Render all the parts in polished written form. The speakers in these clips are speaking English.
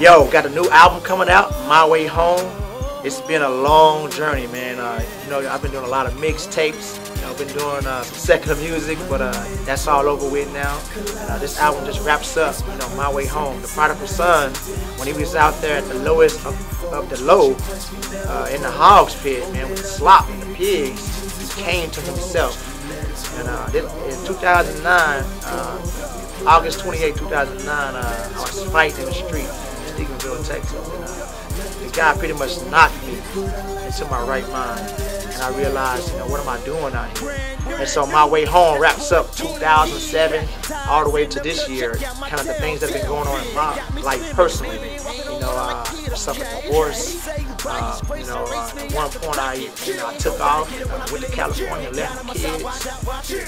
Yo, got a new album coming out, My Way Home. It's been a long journey, man. You know, I've been doing a lot of mixtapes. You know, I've been doing some secular music, but that's all over with now. And this album just wraps up, you know, My Way Home. The prodigal son, when he was out there at the lowest of the low, in the hog's pit, man, with the slop and the pigs, he came to himself. And in 2009, August 28, 2009, I was fighting in the street in Stephenville, Texas. And the guy pretty much knocked me into my right mind. And I realized, you know, what am I doing out here? And so My Way Home wraps up 2007 all the way to this year, kind of the things that have been going on in my life personally. You know, I suffered divorce. You know, at one point I took off, went to California, left the kids.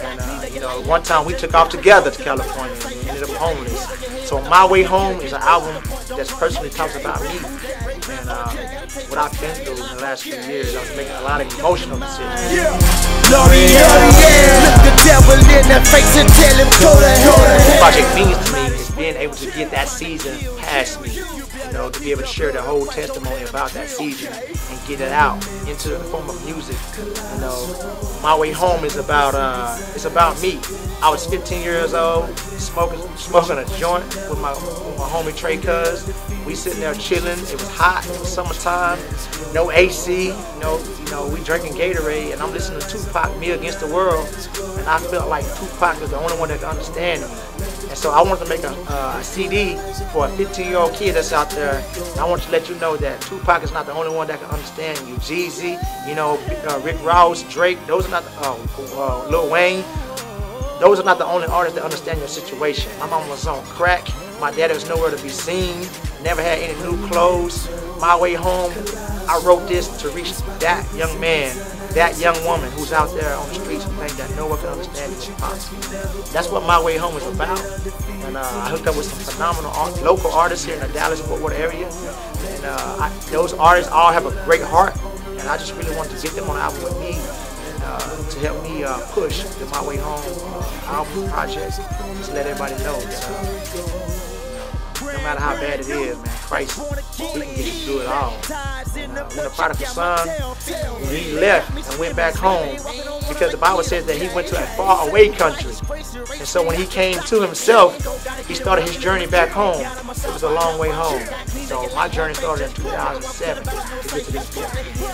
And, you know, one time we took off together to California and we ended up homeless. So My Way Home is an album that personally talks about me and what I've been through in the last few years. I was making a lot of emotional decisions. Look the devil in the face and tell him go to hell. What this project means to me is being able to get that season past me. You know, to be able to share the whole testimony about that season and get it out into the form of music. You know, My Way Home is about it's about me. I was 15 years old, smoking a joint with my homie Trey Cuz. We sitting there chilling. It was hot. It was summertime. No AC. You know, we drinking Gatorade, and I'm listening to Tupac, Me Against the World, and I felt like Tupac was the only one that could understand me. And so I wanted to make a CD for a 15-year-old kid that's out there. And I want to let you know that Tupac is not the only one that can understand you. Jeezy, you know, Rick Ross, Drake, those are not Lil Wayne. Those are not the only artists that understand your situation. My mama was on crack. My daddy was nowhere to be seen. Never had any new clothes. My Way Home, I wrote this to reach that young man, that young woman who's out there on the streets and think that no one can understand is possible. That's what My Way Home is about. And I hooked up with some phenomenal local artists here in the Dallas-Fort Worth area. And those artists all have a great heart. And I just really wanted to get them on the album with me to help me push the My Way Home album project. Just let everybody know that no matter how bad it is, man, Christ, he can get you through it all. When the prodigal son, when he left and went back home, because the Bible says that he went to a far away country. And so when he came to himself, he started his journey back home. It was a long way home. So my journey started in 2007 to get to this point.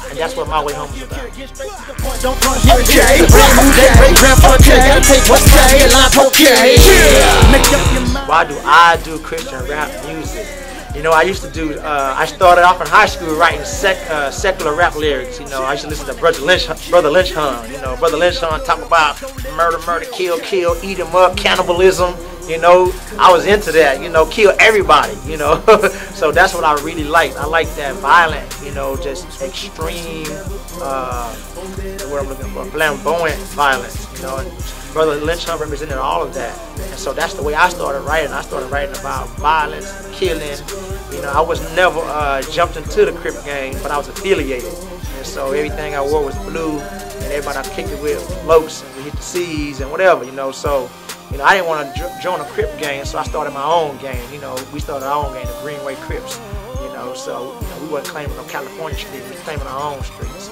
And that's what My Way Home is about. Why do I do Christian rap music? You know, I used to do, I started off in high school writing secular rap lyrics. You know, I used to listen to Brother Lynch Hung. You know, Brother Lynch Hung talk about murder, kill, eat 'em up, cannibalism. You know, I was into that, you know, kill everybody, you know. So that's what I really liked. I like that violent, you know, just extreme, what I'm looking for, flamboyant violence, you know. And Brother Lynch Hung represented all of that. And so that's the way I started writing. I started writing about violence, killing. You know, I was never jumped into the Crip gang, but I was affiliated. And so everything I wore was blue, and everybody I kicked it with floats, and we hit the seas and whatever, you know. So, you know, I didn't want to join a Crip gang, so I started my own gang. You know, we started our own gang, the Greenway Crips. You know, so you know, we wasn't claiming no California street, we was claiming our own streets.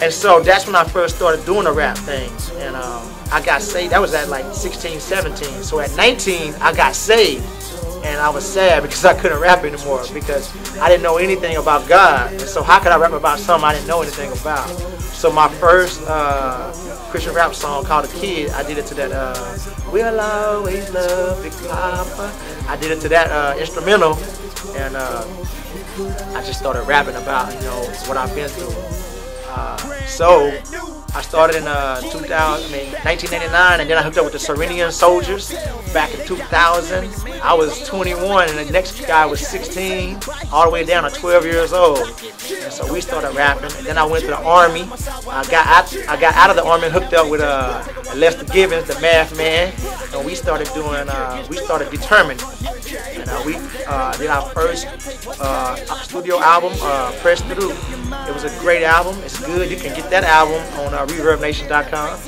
And so that's when I first started doing the rap thing. And I got saved. That was at like 16, 17. So at 19, I got saved. And I was sad because I couldn't rap anymore because I didn't know anything about God. And so how could I rap about something I didn't know anything about? So my first Christian rap song called "The Kid," I did it to that "We'll Always Love Big Papa." I did it to that instrumental, and I just started rapping about, you know, what I've been through. So I started in 1999, and then I hooked up with the Serenian Soldiers back in 2000. I was 21, and the next guy was 16, all the way down to 12 years old. And so we started rapping. And then I went to the Army. I got out of the Army and hooked up with Lester Gibbons, the Math Man, and we started doing, Determined. And we did our first studio album, Press Through. It was a great album. It's good. You can get that album on ReverbNation.com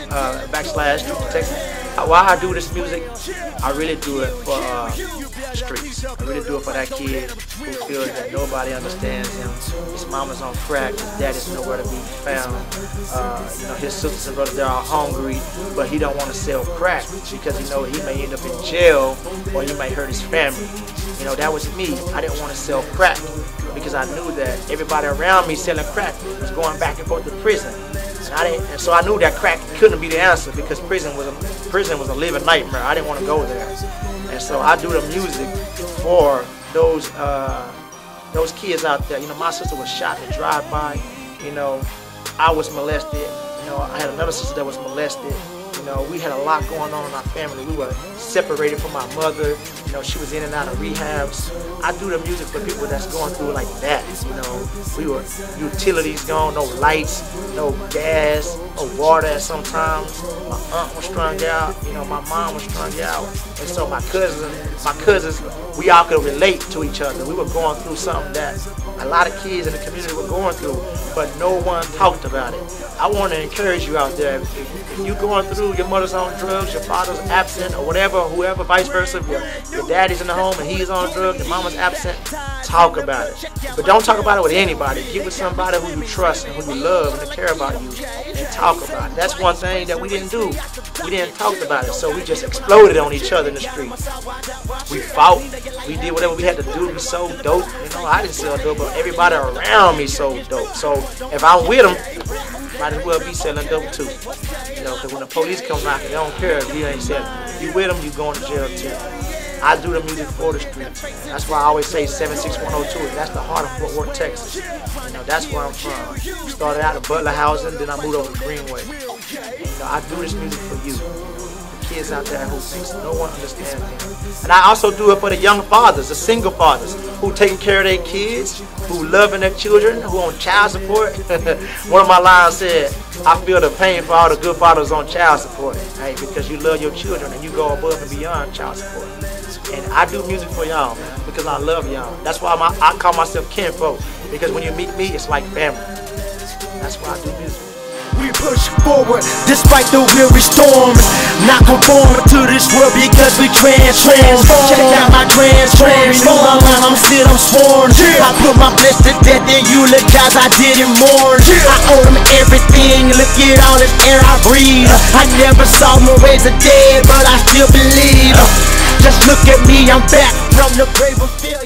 /Texas. Why I do this music, I really do it for the streets. I really do it for that kid who feels that nobody understands him. His mama's on crack, his daddy's nowhere to be found. You know, his sisters and brothers, they're all hungry, but he don't want to sell crack because he know he may end up in jail or he may hurt his family. You know, that was me. I didn't want to sell crack because I knew that everybody around me selling crack was going back and forth to prison. And so I knew that crack couldn't be the answer because prison was a living nightmare. I didn't want to go there. And so I do the music for those kids out there. You know, my sister was shot in a drive-by. You know, I was molested. You know, I had another sister that was molested. You know, we had a lot going on in our family. We were separated from my mother. You know, she was in and out of rehabs. I do the music for people that's going through like that. You know, we were utilities gone, no lights, no gas, no water sometimes. My aunt was strung out. You know, my mom was strung out. And so my cousins, we all could relate to each other. We were going through something that a lot of kids in the community were going through, but no one talked about it. I want to encourage you out there, if you're going through, your mother's on drugs, your father's absent, or whatever, whoever, vice versa, if your daddy's in the home and he's on drugs, your mama's absent, talk about it. But don't talk about it with anybody. Get with somebody who you trust and who you love and care about you, and talk about it. That's one thing that we didn't do. We didn't talk about it, so we just exploded on each other in the street. We fought. We did whatever we had to do. We sold dope. You know, I didn't sell dope, but everybody around me sold dope. So if I'm with them, might as well be selling dope too. You know, because when the police come knocking, they don't care if you ain't selling. If you with them, you going to jail too. I do the music for the streets. That's why I always say 76102. That's the heart of Fort Worth, Texas. You know, that's where I'm from. Started out at Butler Housing, then I moved over to Greenway. And, you know, I do this music for you. The kids out there who thinks no one understands them. And I also do it for the young fathers, the single fathers, who taking care of their kids, who loving their children, who on child support. One of my lines said, I feel the pain for all the good fathers on child support. Hey, because you love your children and you go above and beyond child support. And I do music for y'all, man, because I love y'all. That's why I call myself Kinfolk, because when you meet me, it's like family. That's why I do music. We push forward despite the weary storms, not conforming to this world because we transform. Check out my transform. My line, I'm sworn. I put my flesh to death and eulogize, I didn't mourn. I owe them everything, look at all this air I breathe. I never saw them raise the dead, but I still believe. Just look at me, I'm back from the grave of fear.